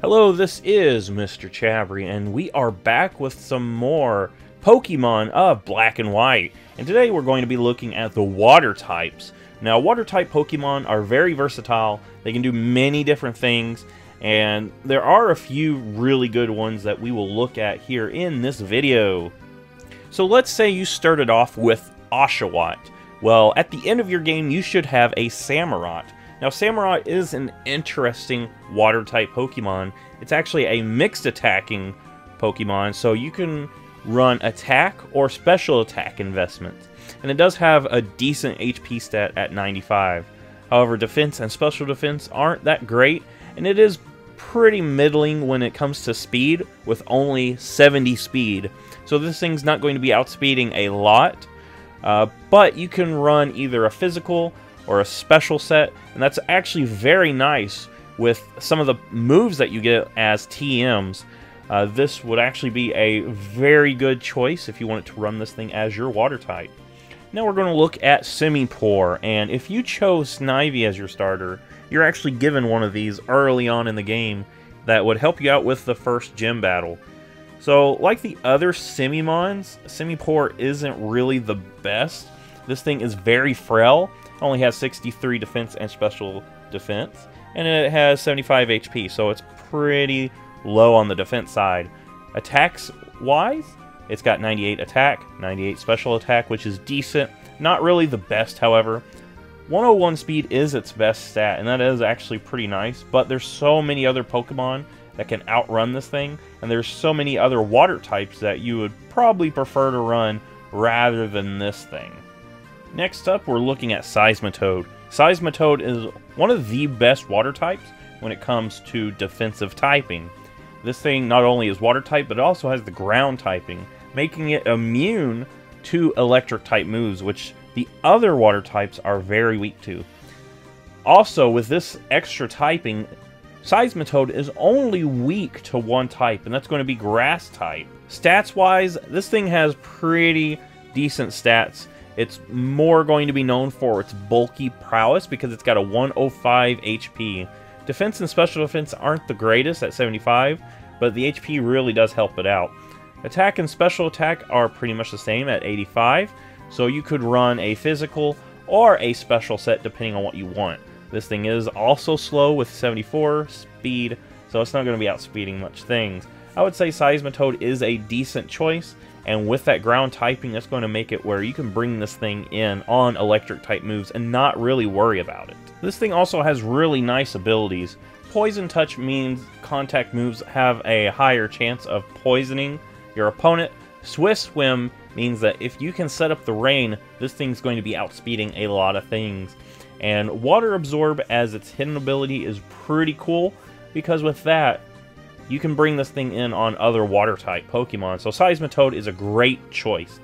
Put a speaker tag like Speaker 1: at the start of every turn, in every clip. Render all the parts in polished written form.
Speaker 1: Hello, this is MrChabry, and we are back with some more Pokemon of Black and White. And today we're going to be looking at the water types. Now, water type Pokemon are very versatile. They can do many different things, and there are a few really good ones that we will look at here in this video. So let's say you started off with Oshawott. Well, at the end of your game, you should have a Samurott. Now, Samurott is an interesting water-type Pokemon. It's actually a mixed attacking Pokemon, so you can run attack or special attack investments. And it does have a decent HP stat at 95. However, defense and special defense aren't that great, and it is pretty middling when it comes to speed, with only 70 speed. So this thing's not going to be outspeeding a lot, but you can run either a physical or a special set, and that's actually very nice with some of the moves that you get as TMs. This would actually be a very good choice if you wanted to run this thing as your water type. Now we're going to look at Semipore, and if you chose Snivy as your starter, you're actually given one of these early on in the game that would help you out with the first gym battle. So, like the other Semimons, Semipore isn't really the best. This thing is very frail. Only has 63 defense and special defense, and it has 75 HP, so it's pretty low on the defense side. Attacks wise, it's got 98 attack, 98 special attack, which is decent. Not really the best, however. 101 speed is its best stat, and that is actually pretty nice, but there's so many other Pokemon that can outrun this thing, and there's so many other water types that you would probably prefer to run rather than this thing. Next up, we're looking at Seismitoad. Seismitoad is one of the best water types when it comes to defensive typing. This thing not only is water type, but it also has the ground typing, making it immune to electric type moves, which the other water types are very weak to. Also, with this extra typing, Seismitoad is only weak to one type, and that's going to be grass type. Stats-wise, this thing has pretty decent stats. It's more going to be known for its bulky prowess because it's got a 105 HP. Defense and special defense aren't the greatest at 75, but the HP really does help it out. Attack and special attack are pretty much the same at 85, so you could run a physical or a special set depending on what you want. This thing is also slow with 74 speed, so it's not going to be outspeeding much things. I would say Seismitoad is a decent choice, and with that ground typing, that's going to make it where you can bring this thing in on electric type moves and not really worry about it. This thing also has really nice abilities. Poison Touch means contact moves have a higher chance of poisoning your opponent. Swift Swim means that if you can set up the rain, this thing's going to be outspeeding a lot of things. And Water Absorb as its hidden ability is pretty cool, because with that, you can bring this thing in on other water-type Pokemon, so Seismitoad is a great choice.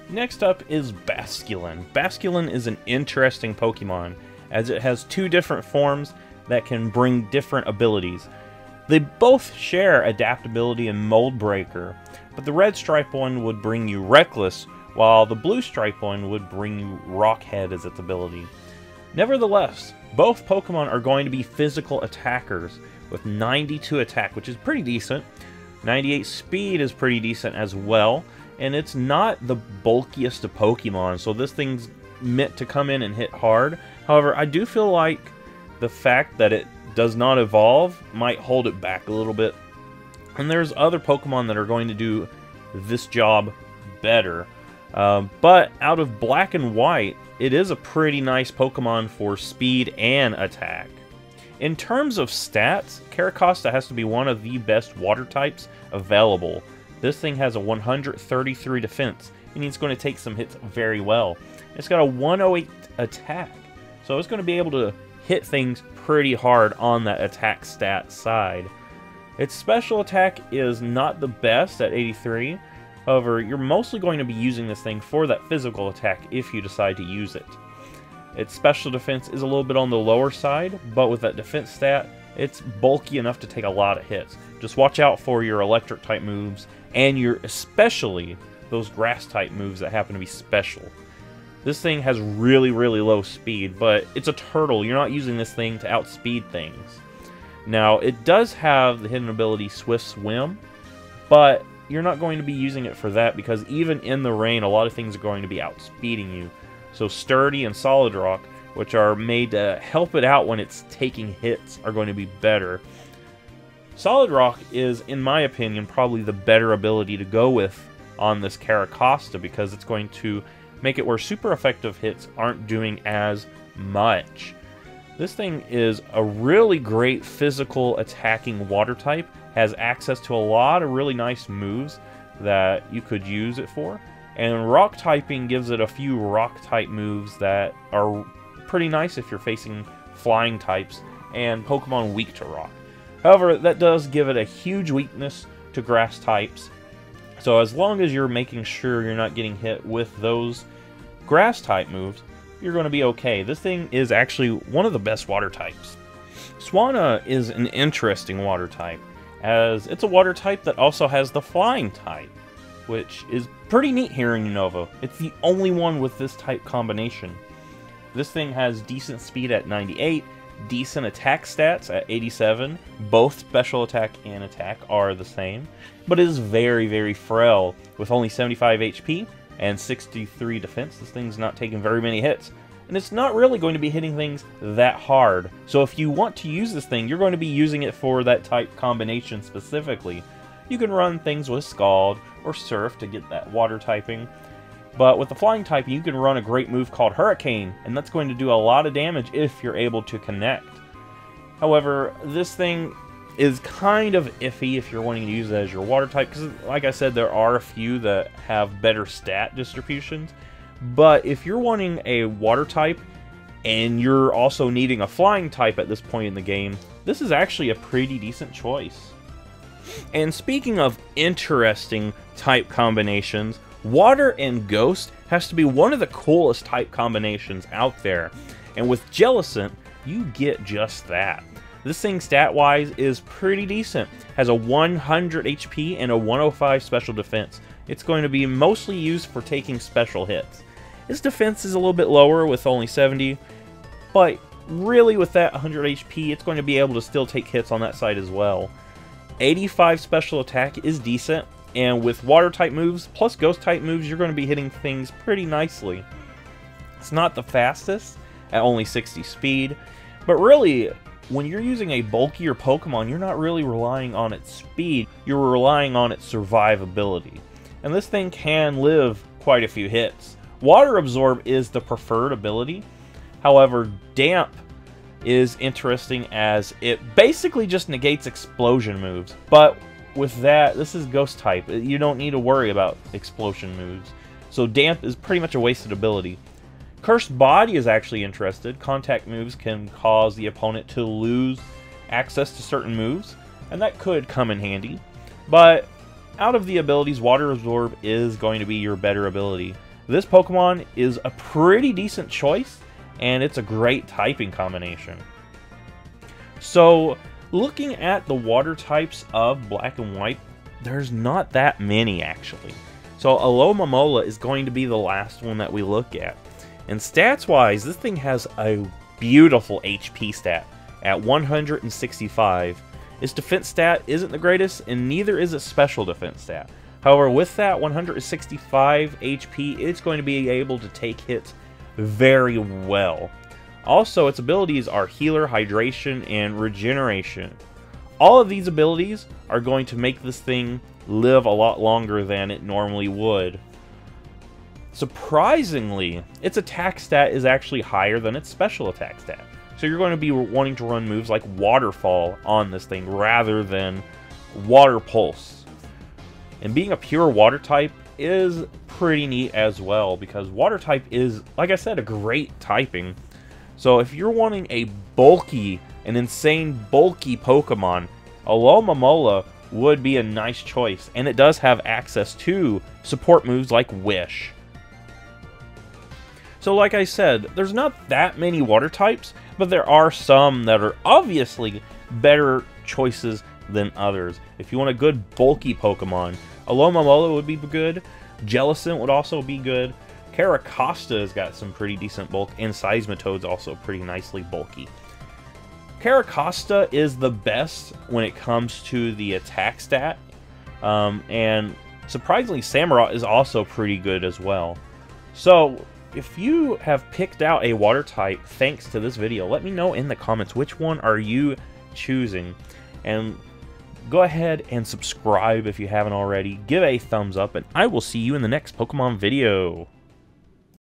Speaker 1: Next up is Basculine. Basculine is an interesting Pokemon, as it has two different forms that can bring different abilities. They both share Adaptability and Mold Breaker, but the red stripe one would bring you Reckless, while the blue stripe one would bring you Rockhead as its ability. Nevertheless, both Pokemon are going to be physical attackers, with 92 attack, which is pretty decent. 98 speed is pretty decent as well, and it's not the bulkiest of Pokemon, so this thing's meant to come in and hit hard. However, I do feel like the fact that it does not evolve might hold it back a little bit. And there's other Pokemon that are going to do this job better. But out of Black and White, it is a pretty nice Pokemon for speed and attack. In terms of stats, Carracosta has to be one of the best water types available. This thing has a 133 defense, and it's going to take some hits very well. It's got a 108 attack, so it's going to be able to hit things pretty hard on that attack stat side. Its special attack is not the best at 83, however, you're mostly going to be using this thing for that physical attack if you decide to use it. Its special defense is a little bit on the lower side, but with that defense stat, it's bulky enough to take a lot of hits. Just watch out for your electric type moves, and especially those grass type moves that happen to be special. This thing has really, really low speed, but it's a turtle. You're not using this thing to outspeed things. Now, it does have the hidden ability Swift Swim, but you're not going to be using it for that because even in the rain, a lot of things are going to be outspeeding you. So Sturdy and Solid Rock, which are made to help it out when it's taking hits, are going to be better. Solid Rock is, in my opinion, probably the better ability to go with on this Carracosta because it's going to make it where super effective hits aren't doing as much. This thing is a really great physical attacking water type, has access to a lot of really nice moves that you could use it for, and rock typing gives it a few rock type moves that are pretty nice if you're facing flying types and Pokemon weak to rock. However, that does give it a huge weakness to grass types, so as long as you're making sure you're not getting hit with those grass type moves, you're going to be okay. This thing is actually one of the best water types. Swanna is an interesting water type, as it's a water type that also has the flying type, which is pretty neat here in Unova. It's the only one with this type combination. This thing has decent speed at 98, decent attack stats at 87, both special attack and attack are the same, but is very, very frail with only 75 HP and 63 defense. This thing's not taking very many hits, and it's not really going to be hitting things that hard. So if you want to use this thing, you're going to be using it for that type combination specifically. You can run things with Scald or Surf to get that water typing, but with the flying type, you can run a great move called Hurricane, and that's going to do a lot of damage if you're able to connect. However, this thing is kind of iffy if you're wanting to use it as your water type, because like I said, there are a few that have better stat distributions. But if you're wanting a water type and you're also needing a flying type at this point in the game, this is actually a pretty decent choice. And speaking of interesting type combinations, Water and Ghost has to be one of the coolest type combinations out there. And with Jellicent, you get just that. This thing stat-wise is pretty decent. Has a 100 HP and a 105 special defense. It's going to be mostly used for taking special hits. Its defense is a little bit lower with only 70, but really with that 100 HP, it's going to be able to still take hits on that side as well. 85 special attack is decent, and with water type moves plus ghost type moves, you're going to be hitting things pretty nicely. It's not the fastest at only 60 speed, but really, when you're using a bulkier Pokemon, you're not really relying on its speed, you're relying on its survivability. And this thing can live quite a few hits. Water Absorb is the preferred ability. However, Damp is interesting as it basically just negates explosion moves. But with that, this is Ghost type. You don't need to worry about explosion moves. So Damp is pretty much a wasted ability. Cursed Body is actually interested. Contact moves can cause the opponent to lose access to certain moves, and that could come in handy. But out of the abilities, Water Absorb is going to be your better ability. This Pokemon is a pretty decent choice, and it's a great typing combination. So, looking at the water types of Black and White, there's not that many actually. So Aloma is going to be the last one that we look at. And stats-wise, this thing has a beautiful HP stat at 165. Its defense stat isn't the greatest, and neither is its special defense stat. However, with that 165 HP, it's going to be able to take hits very well. Also, its abilities are Healer, Hydration, and Regeneration. All of these abilities are going to make this thing live a lot longer than it normally would. Surprisingly, its attack stat is actually higher than its special attack stat. So you're going to be wanting to run moves like Waterfall on this thing rather than Water Pulse. And being a pure water type is pretty neat as well, because water type is, like I said, a great typing. So if you're wanting an insane bulky Pokemon, Aloma would be a nice choice. And it does have access to support moves like Wish. So like I said, there's not that many water types, but there are some that are obviously better choices than others. If you want a good bulky Pokemon, Aloma would be good. Jellicent would also be good. Carracosta has got some pretty decent bulk, and Seismitoad's also pretty nicely bulky. Carracosta is the best when it comes to the attack stat, and surprisingly, Samurott is also pretty good as well. So, if you have picked out a water type thanks to this video, let me know in the comments which one are you choosing. And go ahead and subscribe if you haven't already. Give a thumbs up, and I will see you in the next Pokemon video.